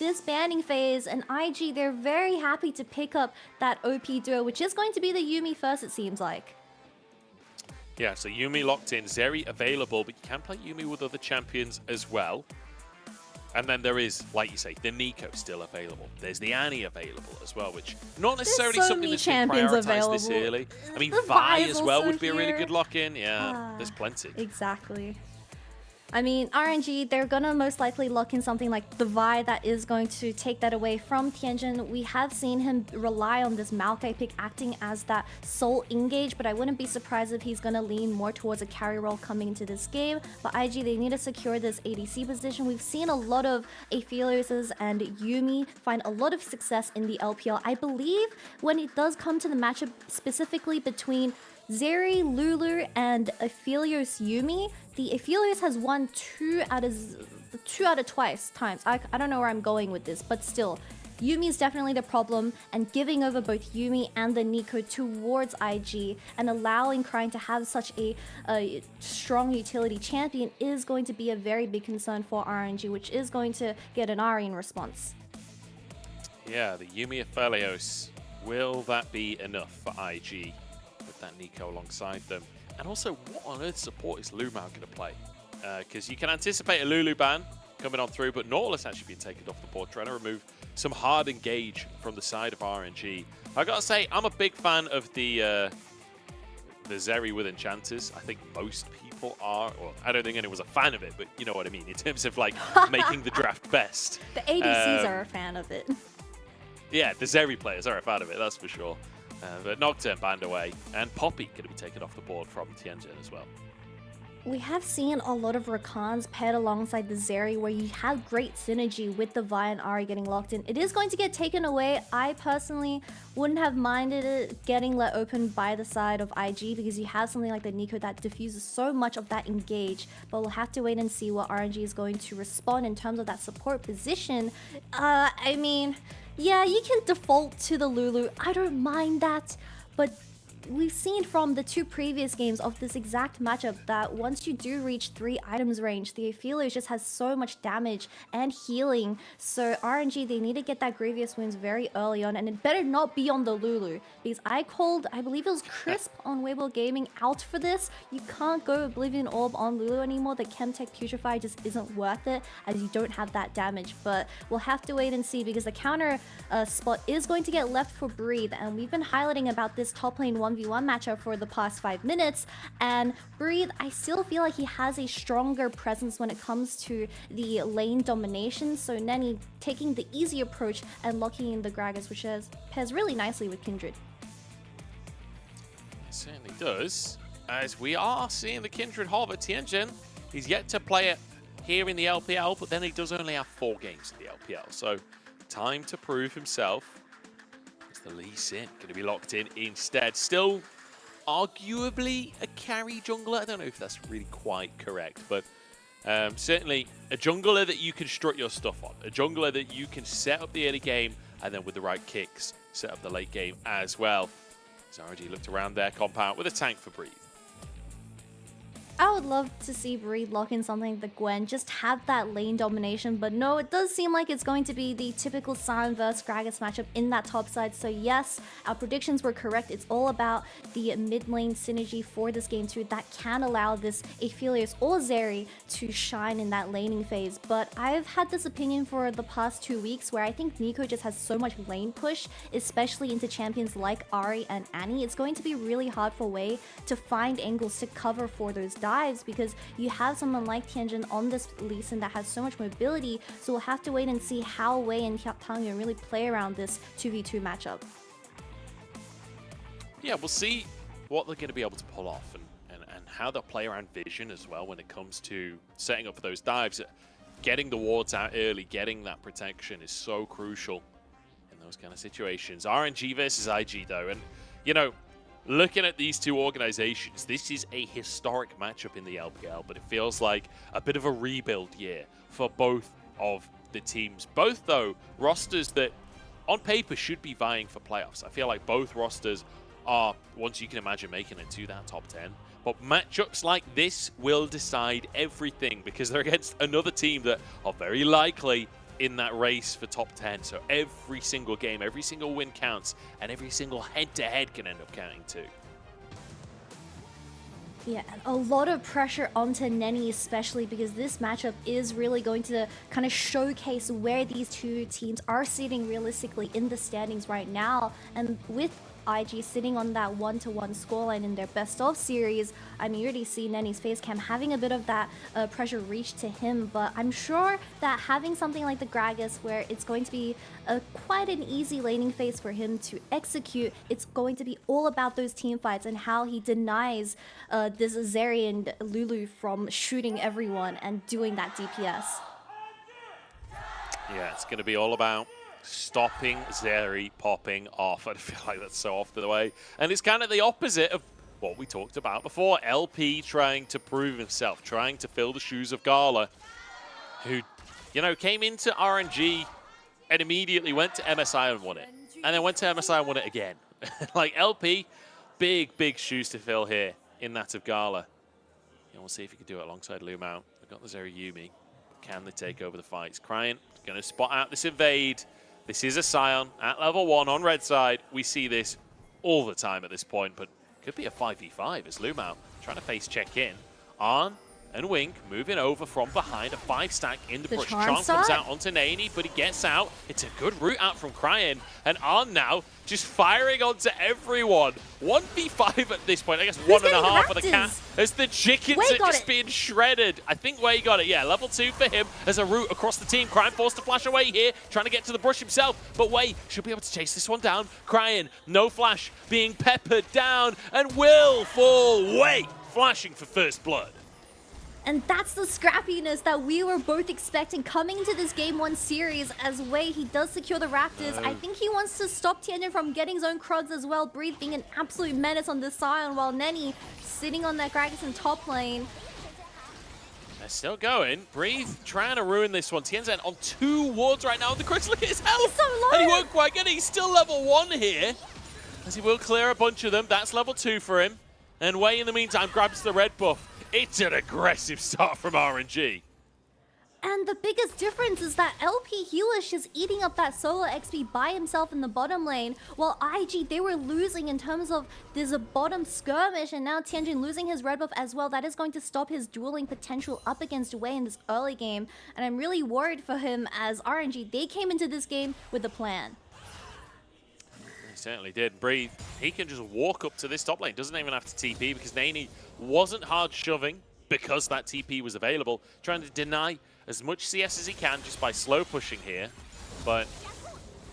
this banning phase, and IG, they're very happy to pick up that OP duo, which is going to be the Yuumi first, it seems like. Yeah, so Yuumi locked in, Zeri available, but you can play Yuumi with other champions as well. And then there is, like you say, the Nico still available. There's the Annie available as well, which not necessarily something that's been prioritized this early. I mean, Vi as well would be a really good lock-in. Yeah, there's plenty. Exactly. I mean, RNG, they're gonna most likely lock in something like the Vi that is going to take that away from Tianzhen. We have seen him rely on this Maokai pick acting as that sole engage, but I wouldn't be surprised if he's gonna lean more towards a carry role coming into this game. But IG, they need to secure this ADC position. We've seen a lot of Aphelios and Yuumi find a lot of success in the LPL. I believe when it does come to the matchup specifically between Zeri, Lulu, and Aphelios Yuumi, the Aphelios has won two out of twice times. I don't know where I'm going with this, but still, Yuumi is definitely the problem, and giving over both Yuumi and the Nico towards IG and allowing Cryin to have such a strong utility champion is going to be a very big concern for RNG, which is going to get an Ari in response. Yeah, the Yuumi Aphelios. Will that be enough for IG? With that Nico alongside them. And also, what on earth support is LvMao going to play? Because you can anticipate a Lulu ban coming on through, but Nautilus actually being taken off the board, trying to remove some hard engage from the side of RNG. I gotta say, I'm a big fan of the Zeri with Enchanters. I think most people are. Well, I don't think anyone was a fan of it, but you know what I mean, in terms of like making the draft best. The ADCs are a fan of it. Yeah, the Zeri players are a fan of it, that's for sure. But Nocturne banned away, and Poppy going to be taken off the board from Tianzhen as well. We have seen a lot of Rakans paired alongside the Zeri where you have great synergy with the Vi and Ari getting locked in. It is going to get taken away. I personally wouldn't have minded it getting let open by the side of IG because you have something like the Nico that diffuses so much of that engage. But we'll have to wait and see what RNG is going to respond in terms of that support position. I mean, yeah, you can default to the Lulu. I don't mind that, but we've seen from the two previous games of this exact matchup that once you do reach 3 items range, the Aphelios just has so much damage and healing. So RNG, they need to get that Grievous Wounds very early on, and it better not be on the Lulu, because I called, I believe it was Crisp on Weibo Gaming, out for this. You can't go Oblivion Orb on Lulu anymore. The Chemtech Putrefy just isn't worth it as you don't have that damage. But we'll have to wait and see, because the counter spot is going to get left for Breathe, and we've been highlighting about this top lane 1v1 matchup for the past 5 minutes, and Breathe, I still feel like he has a stronger presence when it comes to the lane domination. So Neny taking the easy approach and locking in the Gragas, which pairs really nicely with Kindred. It certainly does, as we are seeing the Kindred hover. Tianzhen, he's yet to play it here in the LPL, but then he does only have 4 games in the LPL, so time to prove himself. The Lee Sin going to be locked in instead. Still arguably a carry jungler. I don't know if that's really quite correct, but certainly a jungler that you can strut your stuff on. A jungler that you can set up the early game and then with the right kicks, set up the late game as well. RNG looked around their compound with a tank for Breathe. I would love to see Breathe lock in something like the Gwen, just have that lane domination, but no, it does seem like it's going to be the typical Sion vs Gragas matchup in that top side. So yes, our predictions were correct. It's all about the mid lane synergy for this game too that can allow this Aphelios or Zeri to shine in that laning phase. But I've had this opinion for the past 2 weeks where I think Nico just has so much lane push, especially into champions like Ari and Annie. It's going to be really hard for Wei to find angles to cover for those dives because you have someone like Tianzhen on this Lee Sin that has so much mobility. So we'll have to wait and see how Wei and Tangyuan really play around this 2v2 matchup. Yeah, we'll see what they're going to be able to pull off and how they'll play around vision as well when it comes to setting up for those dives. Getting the wards out early, getting that protection is so crucial in those kind of situations. RNG versus IG though, and you know, looking at these two organizations, this is a historic matchup in the LPL, but it feels like a bit of a rebuild year for both of the teams. Both, though, rosters that on paper should be vying for playoffs. I feel like both rosters are, once you can imagine, making it to that top 10. But matchups like this will decide everything because they're against another team that are very likely in that race for top 10. So every single game, every single win counts, and every single head-to-head can end up counting too. Yeah, and a lot of pressure onto Neny, especially because this matchup is really going to kind of showcase where these two teams are sitting realistically in the standings right now. And with IG sitting on that 1-1 scoreline in their best of series, I mean, you already see Neny's face cam having a bit of that pressure reach to him, but I'm sure that having something like the Gragas where it's going to be quite an easy laning phase for him to execute, it's going to be all about those team fights and how he denies this Zeri and Lulu from shooting everyone and doing that DPS. Yeah, it's going to be all about stopping Zeri popping off. I feel like that's so off to the way. And it's kind of the opposite of what we talked about before. LP trying to prove himself, trying to fill the shoes of Gala, who, you know, came into RNG and immediately went to MSI and won it. And then went to MSI and won it again. Like, LP, big shoes to fill here in that of Gala. And we'll see if he can do it alongside LvMao. They've got the Zeri Yuumi. Can they take over the fights? Cryin going to spot out this invade. This is a Scion at level 1 on red side. We see this all the time at this point, but could be a 5v5 as LvMao trying to face check in. Arn and Wink moving over from behind, a 5-stack in the brush. Charm comes out onto Neny, but he gets out. It's a good route out from Cryin, and Arn now just firing onto everyone. 1v5 at this point, I guess 1.5 for the cat, as the chickens are just being shredded. I think Wei got it, yeah, level 2 for him as a route across the team. Cryin forced to flash away here, trying to get to the brush himself, but Wei should be able to chase this one down. Cryin, no flash, being peppered down, and will fall. Wei flashing for first blood. And that's the scrappiness that we were both expecting coming into this Game 1 series. As Wei, he does secure the Raptors. I think he wants to stop Tianzhen from getting his own Crods as well. Breathe being an absolute menace on this Scion, while Neny sitting on that Gragas in top lane. They're still going. Breathe trying to ruin this one. Tianzhen on 2 wards right now. The Crux, look at his health. He's so low. And he won't quite get it. He's still level 1 here, as he will clear a bunch of them. That's level 2 for him. And Wei, in the meantime, grabs the red buff. It's an aggressive start from RNG. And the biggest difference is that LP Healish is eating up that solo XP by himself in the bottom lane, while IG, they were losing in terms of there's a bottom skirmish, and now Tianzhen losing his red buff as well. That is going to stop his dueling potential up against Wei in this early game, and I'm really worried for him as RNG, they came into this game with a plan. He certainly did. Breathe, he can just walk up to this top lane. Doesn't even have to TP because Neny wasn't hard shoving because that TP was available. Trying to deny as much CS as he can just by slow pushing here. But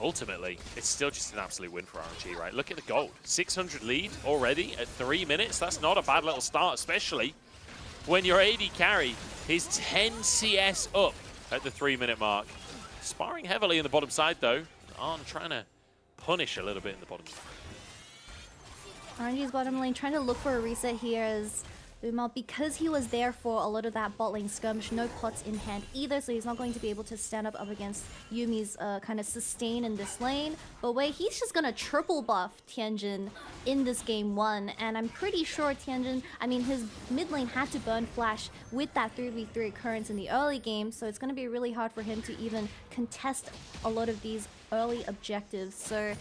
ultimately, it's still just an absolute win for RNG, right? Look at the gold. 600 lead already at 3 minutes. That's not a bad little start, especially when your AD carry is 10 CS up at the 3-minute mark. Sparring heavily in the bottom side, though. Arn trying to punish a little bit in the bottom. RNG's bottom lane trying to look for a reset here as LvMao, because he was there for a lot of that bot lane skirmish, no pots in hand either, so he's not going to be able to stand up against Yuumi's kind of sustain in this lane. But Wei, he's just gonna triple buff Tianzhen in this Game 1, and I'm pretty sure Tianzhen, I mean, his mid lane had to burn flash with that 3v3 occurrence in the early game, so it's gonna be really hard for him to even contest a lot of these early objectives. So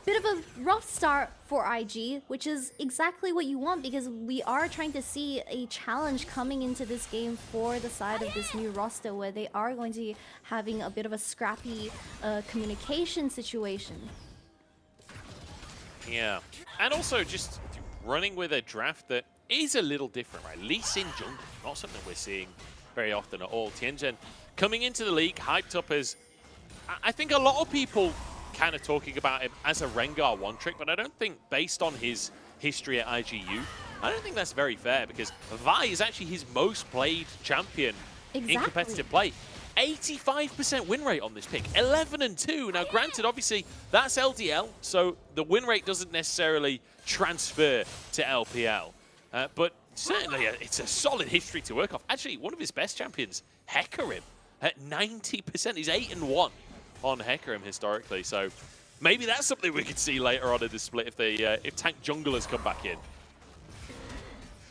bit of a rough start for IG, which is exactly what you want, because we are trying to see a challenge coming into this game for the side of this new roster, where they are going to be having a bit of a scrappy communication situation. Yeah, and also just running with a draft that is a little different, right? Lee Sin jungle, not something we're seeing very often at all. Tianzhen coming into the league, hyped up as, I think a lot of people kind of talking about him as a Rengar one-trick, but I don't think, based on his history at IGU, I don't think that's very fair, because Vi is actually his most played champion in competitive play. 85% win rate on this pick, 11-2. Now, granted, obviously, that's LDL, so the win rate doesn't necessarily transfer to LPL. But certainly, it's a solid history to work off. Actually, one of his best champions, Hecarim, at 90%. He's 8-1 on Hecarim historically, so maybe that's something we could see later on in the split if tank junglers come back in.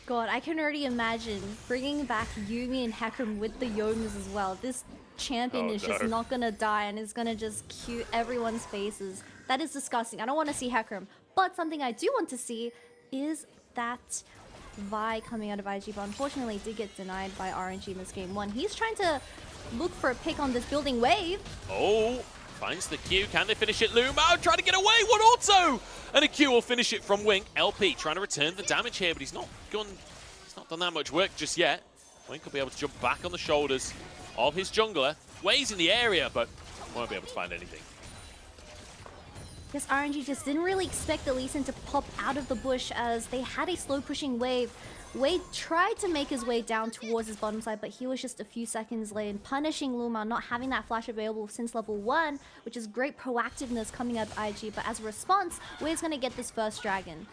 God, I can already imagine bringing back Yuumi and Hecarim with the Yomas as well. This champion is just not gonna die and is gonna just cue everyone's faces. That is disgusting. I don't want to see Hecarim. But something I do want to see is that Vi coming out of IG, but unfortunately did get denied by RNG in this game 1. He's trying to look for a pick on this building wave. Oh, finds the Q. Can they finish it? LvMao trying to get away. One auto! And a Q will finish it from Wink. LP trying to return the damage here, but he's not done that much work just yet. Wink will be able to jump back on the shoulders of his jungler. Wei's in the area, but won't be able to find anything. Yes, RNG just didn't really expect the Lee Sin to pop out of the bush as they had a slow pushing wave. Wei tried to make his way down towards his bottom side, but he was just a few seconds late, and punishing LvMao not having that flash available since level 1, which is great proactiveness coming out of IG. But as a response, Wei's going to get this first dragon.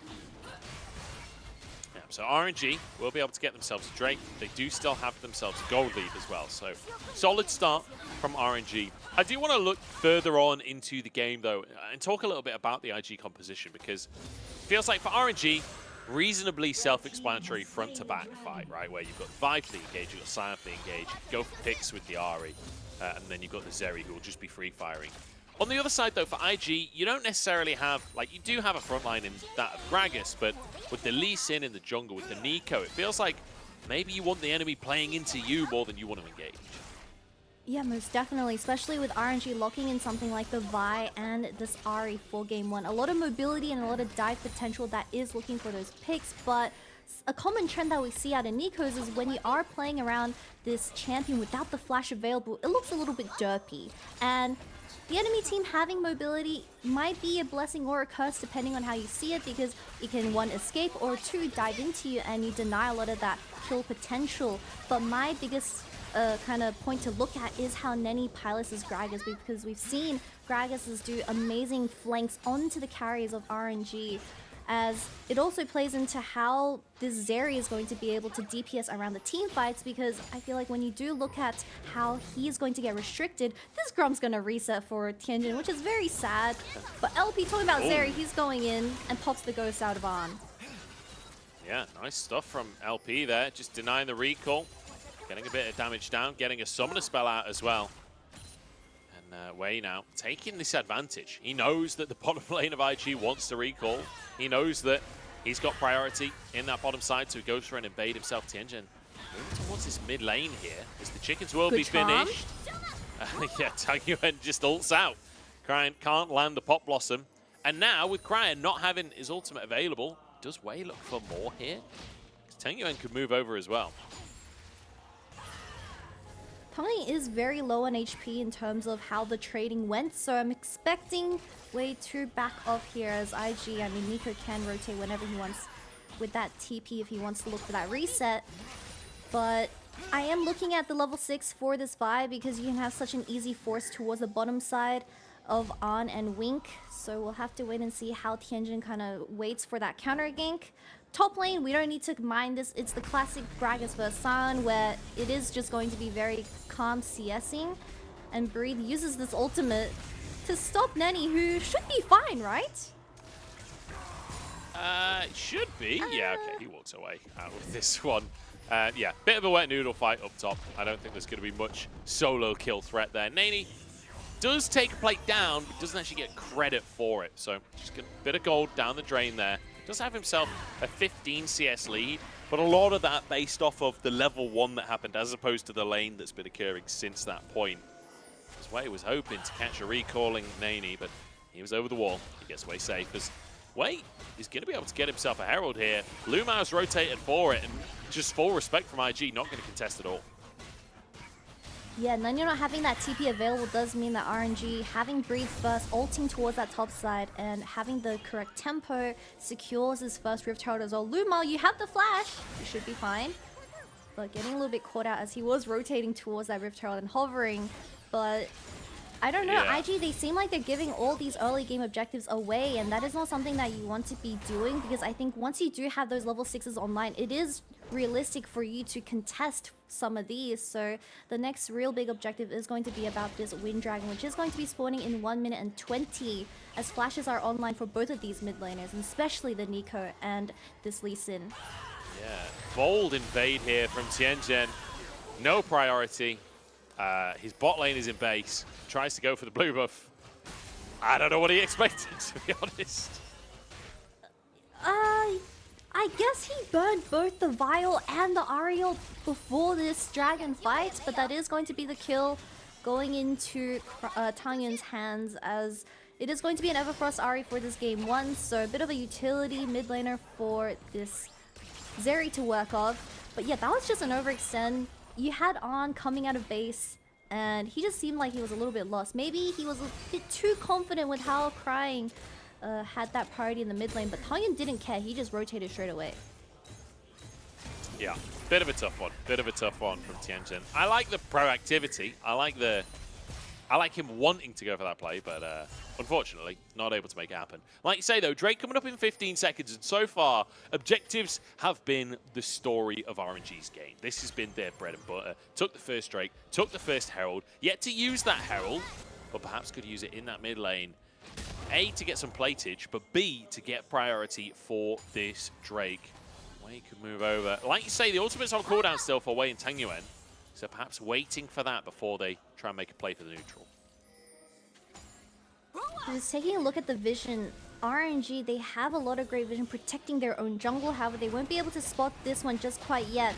Yeah, so RNG will be able to get themselves a Drake. They do still have themselves a gold lead as well, so solid start from RNG. I do want to look further on into the game, though, and talk a little bit about the IG composition, because it feels like for RNG, reasonably self-explanatory front-to-back fight, right? Where you've got Vi for the engage, you've got Sion for the engage, you go for picks with the Ahri, and then you've got the Zeri who will just be free-firing. On the other side, though, for IG, you don't necessarily have, like, you do have a front line in that of Gragas, but with the Lee Sin in the jungle, with the Nico, it feels like maybe you want the enemy playing into you more than you want to engage. Yeah, most definitely, especially with RNG locking in something like the Vi and this Ahri for game 1. A lot of mobility and a lot of dive potential that is looking for those picks, but a common trend that we see out of Nico's is when you are playing around this champion without the flash available, it looks a little bit derpy. And the enemy team having mobility might be a blessing or a curse depending on how you see it, because it can 1, escape, or 2, dive into you and you deny a lot of that kill potential. But my biggest kind of point to look at is how Neny pilots his Gragas, because we've seen Gragas do amazing flanks onto the carries of RNG, as it also plays into how this Zeri is going to be able to DPS around the team fights, because I feel like when you do look at how he's going to get restricted, this Grom's going to reset for Tianzhen, which is very sad. But LP talking about Zeri, he's going in and pops the ghost out of on. Yeah, nice stuff from LP there, just denying the recall. Getting a bit of damage down, getting a summoner spell out as well. And Wei now taking this advantage. He knows that the bottom lane of IG wants to recall. He knows that he's got priority in that bottom side, so he goes for an invade himself. Tianzhen moving towards his mid lane here, as the chickens will be finished. Yeah, Tangyuan just ults out. Cryin can't land the Pop Blossom. And now, with Cryin not having his ultimate available, does Wei look for more here? Tangyuan could move over as well. Tangyuan is very low on HP in terms of how the trading went, so I'm expecting Wei to back off here as IG. I mean, Nico can rotate whenever he wants with that TP if he wants to look for that reset. But I am looking at the level 6 for this Vi, because you can have such an easy force towards the bottom side of On and Wink. So we'll have to wait and see how Tianzhen kind of waits for that counter gank. Top lane, we don't need to mind this. It's the classic Gragas vs Sion, where it is just going to be very calm CSing. And Breathe uses this ultimate to stop Neny, who should be fine, right? Should be. Yeah, okay, he walks away out of this one. Yeah, bit of a wet noodle fight up top. I don't think there's going to be much solo kill threat there. Neny does take a plate down, but doesn't actually get credit for it. So just get a bit of gold down the drain there. Does have himself a 15 CS lead, but a lot of that based off of the level 1 that happened, as opposed to the lane that's been occurring since that point. Wei was hoping to catch a recalling Neny, but he was over the wall. He gets Wei safe, as Wei is going to be able to get himself a Herald here. LvMao's rotated for it, and just full respect from IG, not going to contest at all. Yeah, Neny not having that TP available does mean that RNG having Breathe first, ulting towards that top side, and having the correct tempo secures his first Rift Herald as well. LvMao, you have the flash. You should be fine. But getting a little bit caught out as he was rotating towards that Rift Herald and hovering. But I don't know, yeah. IG, they seem like they're giving all these early game objectives away, and that is not something that you want to be doing, because I think once you do have those level 6s online, it is realistic for you to contest some of these. So the next real big objective is going to be about this Wind Dragon, which is going to be spawning in 1 minute and 20, as flashes are online for both of these mid laners, and especially the Nico and this Lee Sin. Yeah, bold invade here from Tianzhen. No priority. His bot lane is in base. Tries to go for the blue buff. I don't know what he expected, to be honest. I guess he burned both the Vial and the Ariel before this dragon fight, but that is going to be the kill going into Tangyuan's hands, as it is going to be an Everfrost Ari for this game 1, so a bit of a utility mid laner for this Zeri to work off. But yeah, that was just an overextend. You had On coming out of base, and he just seemed like he was a little bit lost. Maybe he was a bit too confident with how Cryin had that priority in the mid lane, but Tangyuan didn't care. He just rotated straight away. Yeah, bit of a tough one. Bit of a tough one from Tianzhen. I like the proactivity. I like him wanting to go for that play, but unfortunately, not able to make it happen. Like you say, though, Drake coming up in 15 seconds, and so far, objectives have been the story of RNG's game. This has been their bread and butter. Took the first Drake, took the first Herald, yet to use that Herald, but perhaps could use it in that mid lane. A, to get some platage, but B, to get priority for this Drake. Wei could move over. Like you say, the ultimate's on cooldown still for Wei and Tangyuan, so perhaps waiting for that before they try and make a play for the neutral. Just taking a look at the vision, RNG, they have a lot of great vision protecting their own jungle. However, they won't be able to spot this one just quite yet.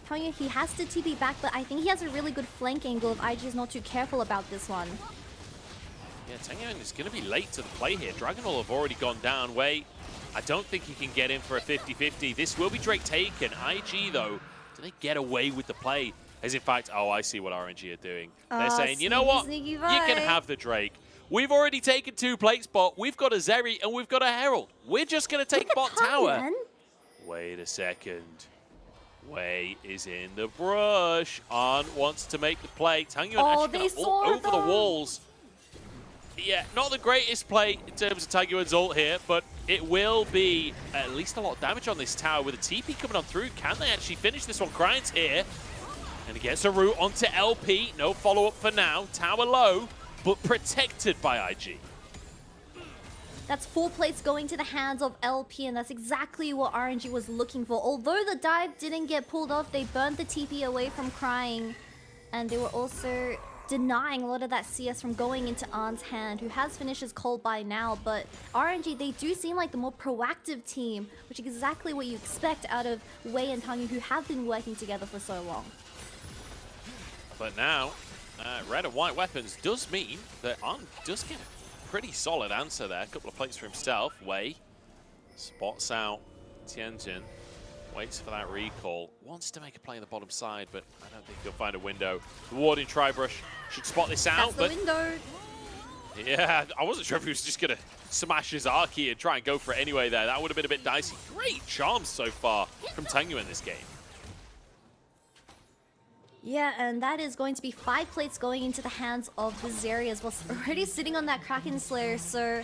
Tangyuan, he has to TP back, but I think he has a really good flank angle if IG is not too careful about this one. Yeah, Tangyuan is going to be late to the play here. Dragon will have already gone down. Wei, I don't think he can get in for a 50-50. This will be Drake taken. IG, though, do they get away with the play? As in fact, oh, I see what RNG are doing. They're saying, you know what? You can have the Drake. We've already taken 2 plates bot. We've got a Zeri and we've got a Herald. We're just going to take bot tower. Wait a second. Wei is in the brush. On wants to make the play. Tangyuan actually over the walls. Yeah, not the greatest play in terms of Tangyuan's ult here, but it will be at least a lot of damage on this tower with a TP coming on through. Can they actually finish this one? Cryine's here, and he gets a route onto LP. No follow-up for now. Tower low, but protected by IG. That's 4 plates going to the hands of LP, and that's exactly what RNG was looking for. Although the dive didn't get pulled off, they burned the TP away from Cryin, and they were also denying a lot of that CS from going into On's hand, who has finished his call by now. But RNG, they do seem like the more proactive team, which is exactly what you expect out of Wei and Tangyuan, who have been working together for so long. But now, red and white weapons does mean that On does get a pretty solid answer there. A couple of plates for himself. Wei spots out Tianzhen. Waits for that recall. Wants to make a play on the bottom side, but I don't think he'll find a window. The ward in Tribrush should spot this out. That's the window. Yeah, I wasn't sure if he was just going to smash his Archie and try and go for it anyway there. That would have been a bit dicey. Great charms so far from Tangyuan in this game. Yeah, and that is going to be 5 plates going into the hands of the Zeri as well. Already sitting on that Kraken Slayer, so...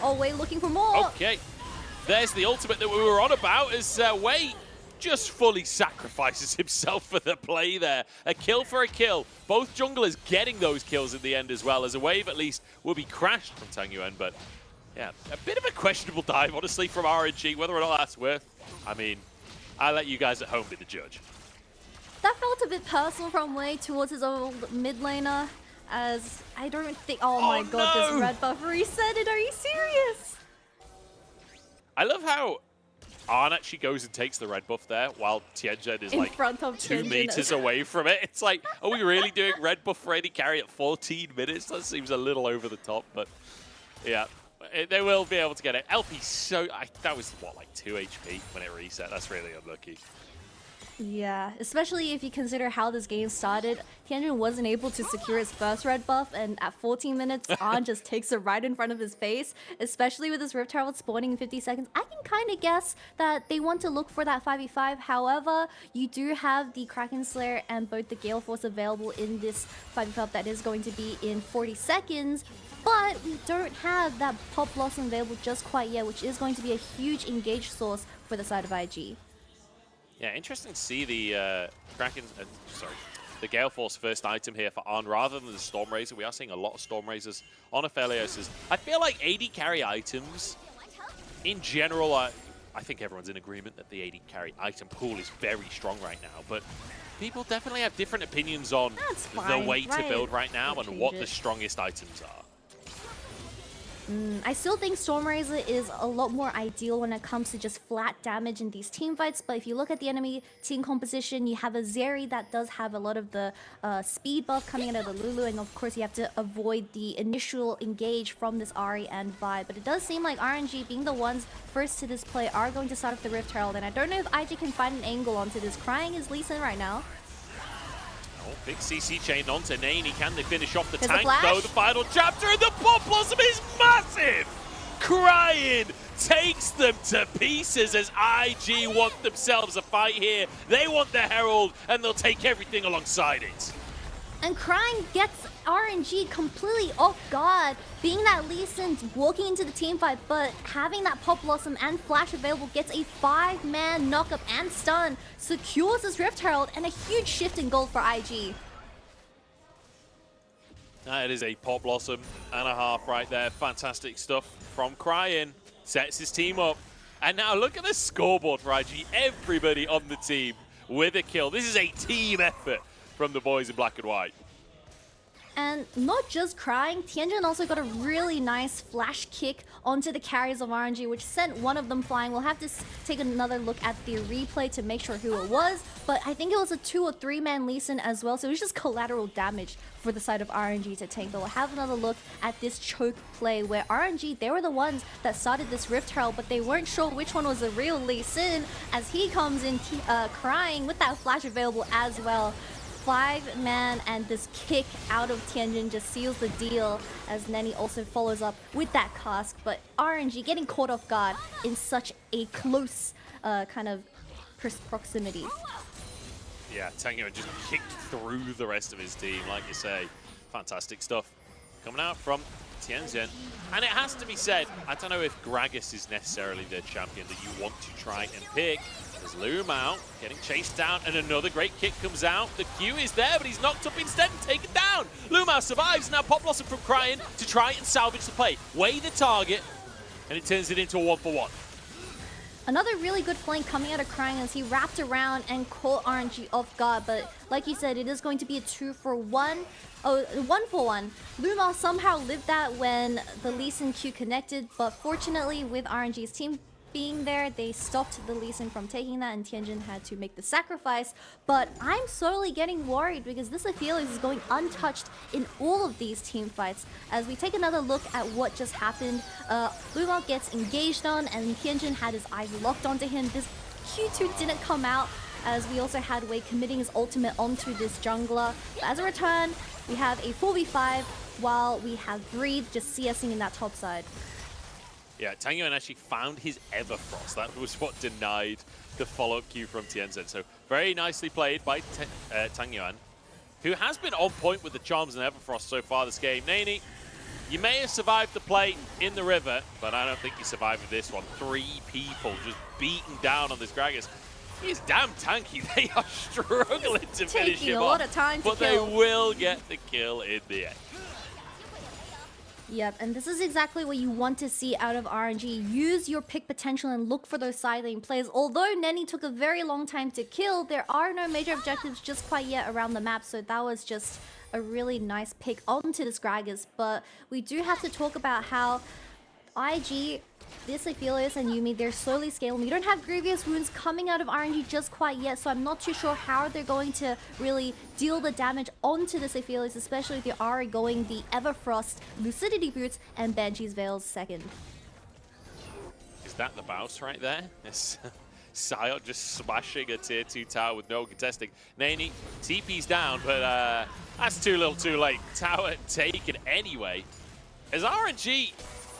Oh, Wei looking for more! Okay. There's the ultimate that we were on about as Wei just fully sacrifices himself for the play there. A kill for a kill. Both junglers getting those kills in the end as well, as a wave at least will be crashed from Tangyuan. But yeah, a bit of a questionable dive, honestly, from RNG. Whether or not that's worth, I mean, I'll let you guys at home be the judge. That felt a bit personal from Wei towards his old mid laner, as I don't think... Oh my god, no! this red buff reset it. Are you serious? I love how Arn actually goes and takes the red buff there while Tianzhen is in like front of 2 meters away from it. It's like, are we really doing red buff for AD carry at 14 minutes? That seems a little over the top, but yeah, they will be able to get it. LP that was what, like 2 HP when it reset. That's really unlucky. Yeah, especially if you consider how this game started. Tianzhen wasn't able to secure his first red buff, and at 14 minutes, On just takes it right in front of his face, especially with his Rift Herald spawning in 50 seconds. I can kind of guess that they want to look for that 5v5. However, you do have the Kraken Slayer and both the Gale Force available in this 5v5 that is going to be in 40 seconds. But we don't have that Pop Blossom available just quite yet, which is going to be a huge engage source for the side of IG. Yeah, interesting to see the the Gale Force first item here for On rather than the Storm Razor. We are seeing a lot of Storm Razors on Aphelios. I feel like AD carry items in general are I think everyone's in agreement that the AD carry item pool is very strong right now, but people definitely have different opinions on the way to build right now and what the strongest items are. I still think Stormrazor is a lot more ideal when it comes to just flat damage in these team fights, but if you look at the enemy team composition, you have a Zeri that does have a lot of the speed buff coming out of the Lulu, and of course you have to avoid the initial engage from this Ahri and Vi, but it does seem like RNG, being the ones first to this play, are going to start off the Rift Herald, and I don't know if IG can find an angle onto this. Cryin is Lee Sin right now. Oh, big CC chain onto Neny. Can they finish off the There's tank, though? The final chapter, and the Pop Blossom is massive! Cryin takes them to pieces as IG want themselves a fight here. They want the Herald, and they'll take everything alongside it. And Cryin gets RNG completely off guard, being that Lee Sin's walking into the team fight, but having that Pop Blossom and Flash available, gets a 5-man knockup and stun, secures this Rift Herald, and a huge shift in gold for IG. That is a Pop Blossom and a half right there. Fantastic stuff from Cryin. Sets his team up. And now look at the scoreboard for IG. Everybody on the team with a kill. This is a team effort from the boys in black and white. And not just Cryin, Tianzhen also got a really nice flash kick onto the carries of RNG, which sent one of them flying. We'll have to take another look at the replay to make sure who it was, but I think it was a 2 or 3-man Lee Sin as well, so it was just collateral damage for the side of RNG to take. But we'll have another look at this choke play where RNG, they were the ones that started this Rift Herald, but they weren't sure which one was the real Lee Sin, as he comes in Cryin with that flash available as well. 5-man, and this kick out of Tianzhen just seals the deal as Neny also follows up with that cask, but RNG getting caught off guard in such a close kind of proximity. Yeah, Tangyuan just kicked through the rest of his team, like you say. Fantastic stuff coming out from Tianzhen. And it has to be said, I don't know if Gragas is necessarily the champion that you want to try and pick. There's LvMao getting chased down, and another great kick comes out. The Q is there, but he's knocked up instead and taken down. LvMao survives. Now Pop Blossom from Cryin to try and salvage the play. Weigh the target, and it turns it into a 1-for-1. Another really good flank coming out of Cryin as he wrapped around and caught RNG off guard, but like you said, it is going to be a 2-for-1. Oh, 1-for-1. LvMao somehow lived that when the Lee Sin Q connected, but fortunately with RNG's team being there, they stopped the Lee Sin from taking that, and Tianzhen had to make the sacrifice. But I'm slowly getting worried because this Aphelios is going untouched in all of these team fights. As we take another look at what just happened, LvMao gets engaged on, and Tianzhen had his eyes locked onto him. This Q2 didn't come out, as we also had Wei committing his ultimate onto this jungler. But as a return, we have a 4v5 while we have Breathe just CSing in that top side. Yeah, Tangyuan actually found his Everfrost. That was what denied the follow-up Q from Tianzhen. So very nicely played by Tangyuan, who has been on point with the charms and Everfrost so far this game. Neny, you may have survived the play in the river, but I don't think you survived with this one. 3 people just beaten down on this Gragas. He's damn tanky. They are struggling to finish him off. A lot of time to kill. They will get the kill in the end. Yep, and this is exactly what you want to see out of RNG. Use your pick potential and look for those side lane plays. Although Neny took a very long time to kill, there are no major objectives just quite yet around the map, so that was just a really nice pick onto this Gragas. But we do have to talk about how IG, this Aphelios and Yuumi, they're slowly scaling. We don't have Grievous Wounds coming out of RNG just quite yet, so I'm not too sure how they're going to really deal the damage onto this Aphelios, especially if they are going the Everfrost, Lucidity Boots, and Banshee's Veils second. Is that the bounce right there? Yes. Syot just smashing a tier 2 tower with no contesting. Neny, TP's down, but that's too little too late. Tower taken anyway. As RNG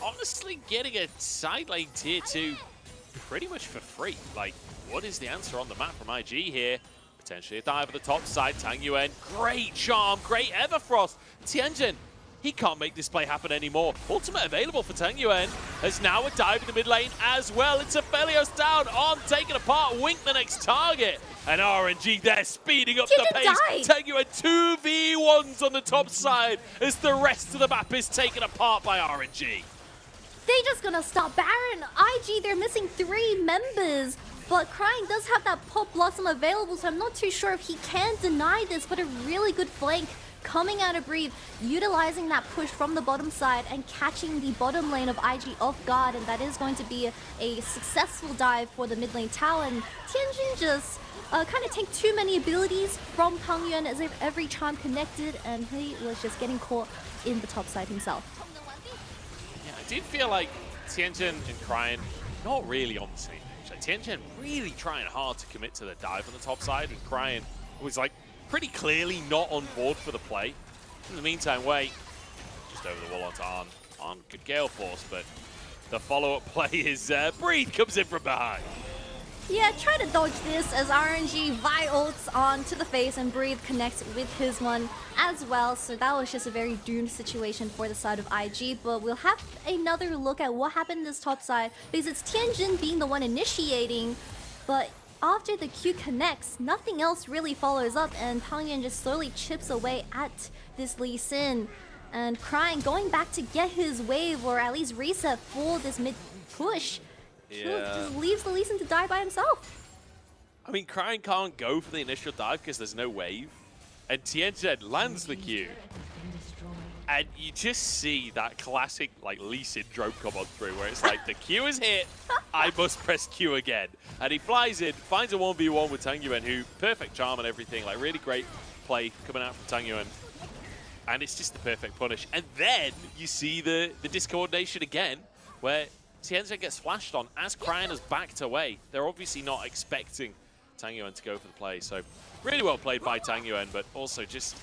honestly getting a side lane tier 2 pretty much for free. Like, what is the answer on the map from IG here? Potentially a dive at the top side. Tangyuan, great charm, great Everfrost. Tianzhen, he can't make this play happen anymore. Ultimate available for Tangyuan. There's now a dive in the mid lane as well. It's Aphelios down on, taken apart, Wink the next target. And RNG there speeding up the pace. Tangyuan 2v1s on the top side as the rest of the map is taken apart by RNG. They just gonna stop Baron. IG, they're missing 3 members. But Cryin does have that Pop Blossom available, so I'm not too sure if he can deny this, but a really good flank coming out of Breathe, utilizing that push from the bottom side and catching the bottom lane of IG off guard, and that is going to be a successful dive for the mid lane tower. And Tianzhen just kind of take too many abilities from Tangyuan as if every charm connected, and he was just getting caught in the top side himself. Yeah, I did feel like Tianzhen and Cryin not really on the same page. Like, Tianzhen really trying hard to commit to the dive on the top side, and Cryin was like pretty clearly not on board for the play. In the meantime, Wei just over the wall onto on good Gale Force, but the follow-up play is Breathe comes in from behind. Yeah, try to dodge this as RNG Vi ults on to the face and Breathe connects with his one as well. So that was just a very doomed situation for the side of IG. But we'll have another look at what happened this top side, because it's Tianzhen being the one initiating, but after the Q connects, nothing else really follows up, and Tangyuan just slowly chips away at this Lee Sin. And Cryin going back to get his wave, or at least reset for this mid push. Yeah. Just leaves the Lee Sin to die by himself. I mean, Cryin can't go for the initial dive because there's no wave. And Tianzhen lands the Q. And you just see that classic, like, Lee Sin drone come on through, where it's like, the Q is hit, I must press Q again. And he flies in, finds a 1v1 with Tangyuan, who, perfect charm and everything, like, really great play coming out from Tangyuan. And it's just the perfect punish. And then you see the discoordination again, where Tianzhen gets flashed on as Cryin has backed away. They're obviously not expecting Tangyuan to go for the play, so really well played by Tangyuan, but also just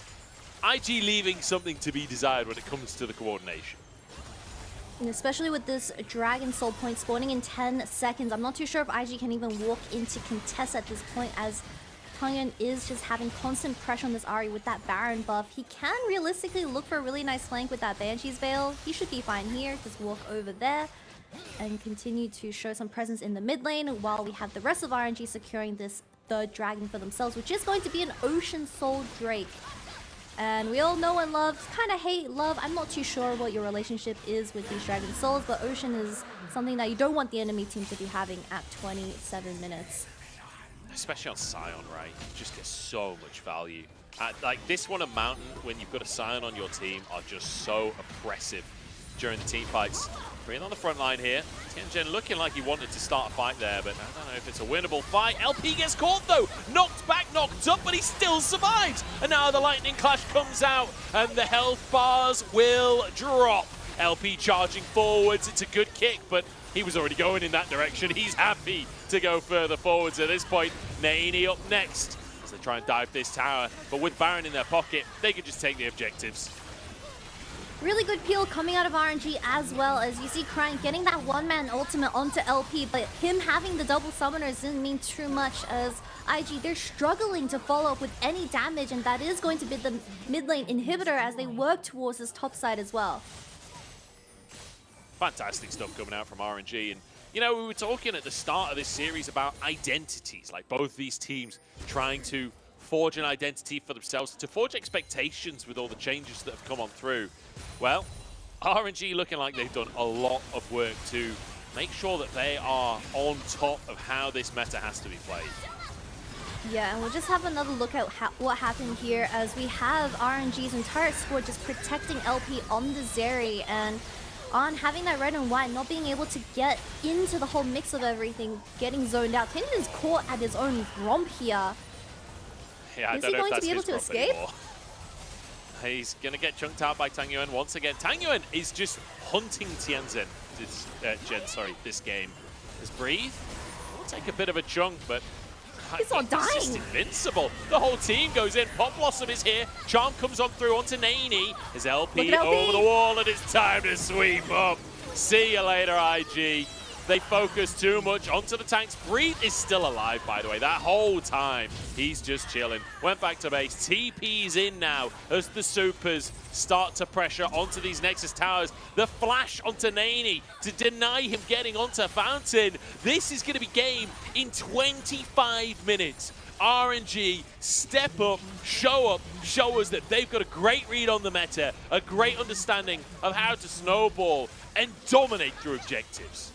IG leaving something to be desired when it comes to the coordination. And especially with this Dragon Soul point spawning in 10 seconds, I'm not too sure if IG can even walk into contest at this point, as Tangyuan is just having constant pressure on this Ahri with that Baron buff. He can realistically look for a really nice flank with that Banshee's Veil. He should be fine here. Just walk over there and continue to show some presence in the mid lane while we have the rest of RNG securing this third dragon for themselves, which is going to be an Ocean Soul Drake. And we all know and love, kind of hate, love. I'm not too sure what your relationship is with these Dragon Souls, but Ocean is something that you don't want the enemy team to be having at 27 minutes. Especially on Scion, right? You just get so much value. Like this one, a Mountain, when you've got a Scion on your team, are just so oppressive during the team fights. Cryin on the front line here. Tianzhen looking like he wanted to start a fight there, but I don't know if it's a winnable fight. LP gets caught though, knocked back, knocked up, but he still survives. And now the Lightning Clash comes out, and the health bars will drop. LP charging forwards, it's a good kick, but he was already going in that direction. He's happy to go further forwards at this point. Neny up next as they try and dive this tower, but with Baron in their pocket, they could just take the objectives. Really good peel coming out of RNG, as well as you see Cryin getting that one-man ultimate onto LP, but him having the double summoners didn't mean too much, as IG, they're struggling to follow up with any damage, and that is going to be the mid lane inhibitor as they work towards this top side as well. Fantastic stuff coming out from RNG. And, you know, we were talking at the start of this series about identities, like both these teams trying to forge an identity for themselves, to forge expectations with all the changes that have come on through. Well, RNG looking like they've done a lot of work to make sure that they are on top of how this meta has to be played. Yeah, and we'll just have another look at what happened here, as we have RNG's entire squad just protecting LP on the Zeri, and on having that red and white, not being able to get into the whole mix of everything, getting zoned out. Tianzhen's caught at his own romp here. Yeah, is he going to be able to escape? Anymore. He's going to get chunked out by Tangyuan once again. Tangyuan is just hunting Tianzhen, this game. Does Breathe? Will take a bit of a chunk, but he's not dying. Just invincible. The whole team goes in. Pop Blossom is here. Charm comes on through onto Neny. His LP over the wall, and it's time to sweep up. See you later, IG. They focus too much onto the tanks. Breathe is still alive, by the way. That whole time, he's just chilling. Went back to base. TP's in now as the supers start to pressure onto these Nexus towers. The flash onto Neny to deny him getting onto Fountain. This is going to be game in 25 minutes. RNG step up, show us that they've got a great read on the meta, a great understanding of how to snowball and dominate through objectives.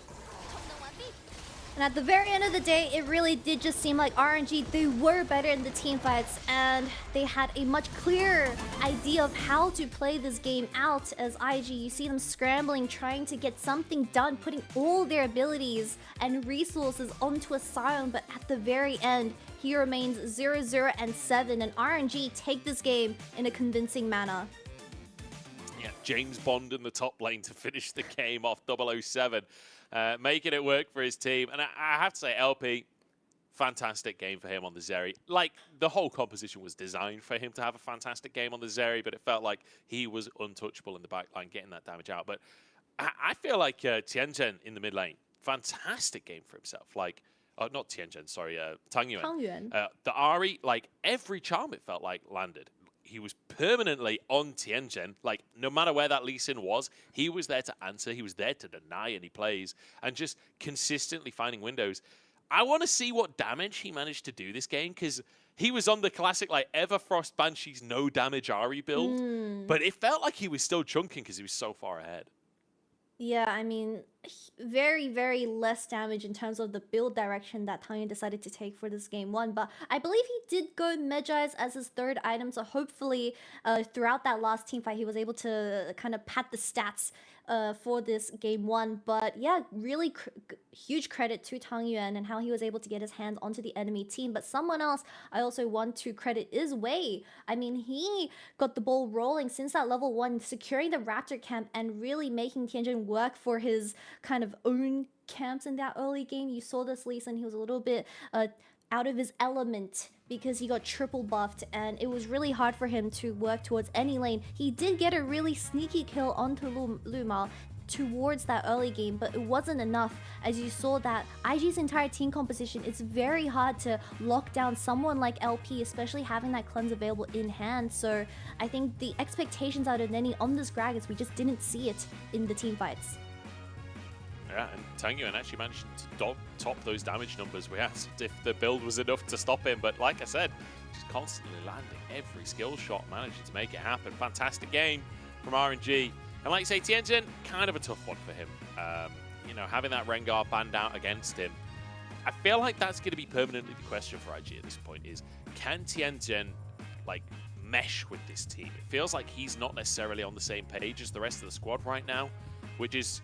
And at the very end of the day, it really did just seem like RNG, they were better in the team fights, and they had a much clearer idea of how to play this game out. As IG, you see them scrambling, trying to get something done, putting all their abilities and resources onto a Sion, but at the very end, he remains 0-0 and 7, and RNG take this game in a convincing manner. Yeah, James Bond in the top lane to finish the game off 007. Making it work for his team. And I have to say, LP, fantastic game for him on the Zeri. Like, the whole composition was designed for him to have a fantastic game on the Zeri, but it felt like he was untouchable in the backline, getting that damage out. But I feel like Tianzhen in the mid lane, fantastic game for himself. Like, not Tianzhen, sorry, Tangyuan. The Ahri, like, every charm it felt like landed. He was permanently on Tianzhen. Like, no matter where that Lee Sin was, he was there to answer. He was there to deny any plays and just consistently finding windows. I want to see what damage he managed to do this game, because he was on the classic, like, Everfrost Banshee's no damage Ahri build. But it felt like he was still chunking because he was so far ahead. Yeah, I mean, very, very less damage in terms of the build direction that Tangyuan decided to take for this game one. But I believe he did go Medjai's as his third item, so hopefully throughout that last team fight, he was able to kind of pad the stats for this game one. But yeah, really huge credit to Tangyuan and how he was able to get his hands onto the enemy team. But someone else I also want to credit is Wei. I mean, he got the ball rolling since that level 1, securing the Raptor camp and really making Tianzhen work for his kind of own camps in that early game. You saw this Lee Sin, he was a little bit out of his element because he got triple buffed and it was really hard for him to work towards any lane. He did get a really sneaky kill onto LvMao towards that early game, but it wasn't enough. As you saw that IG's entire team composition, it's very hard to lock down someone like LP, especially having that cleanse available in hand. So I think the expectations out of Neny on this Gragas, we just didn't see it in the team fights. Yeah, and Tangyuan actually managed to top those damage numbers. We asked if the build was enough to stop him, but like I said, just constantly landing every skill shot, managing to make it happen. Fantastic game from RNG. And like you say, Tianzhen, kind of a tough one for him. You know, having that Rengar banned out against him, I feel like that's going to be permanently the question for IG at this point is, can Tianzhen, like, mesh with this team? It feels like he's not necessarily on the same page as the rest of the squad right now, which is...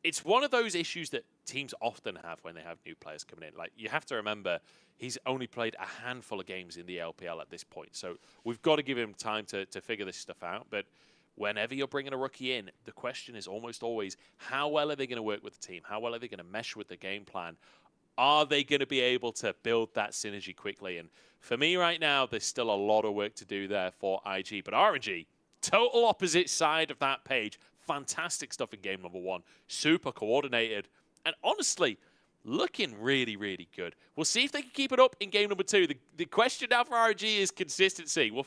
It's one of those issues that teams often have when they have new players coming in. Like, you have to remember, he's only played a handful of games in the LPL at this point. So we've got to give him time to figure this stuff out. But whenever you're bringing a rookie in, the question is almost always, how well are they going to work with the team? How well are they going to mesh with the game plan? Are they going to be able to build that synergy quickly? And for me right now, there's still a lot of work to do there for IG. But RNG, total opposite side of that page. Fantastic stuff in game number 1. Super coordinated. And honestly, looking really, really good. We'll see if they can keep it up in game number 2. The question now for RNG is consistency. We'll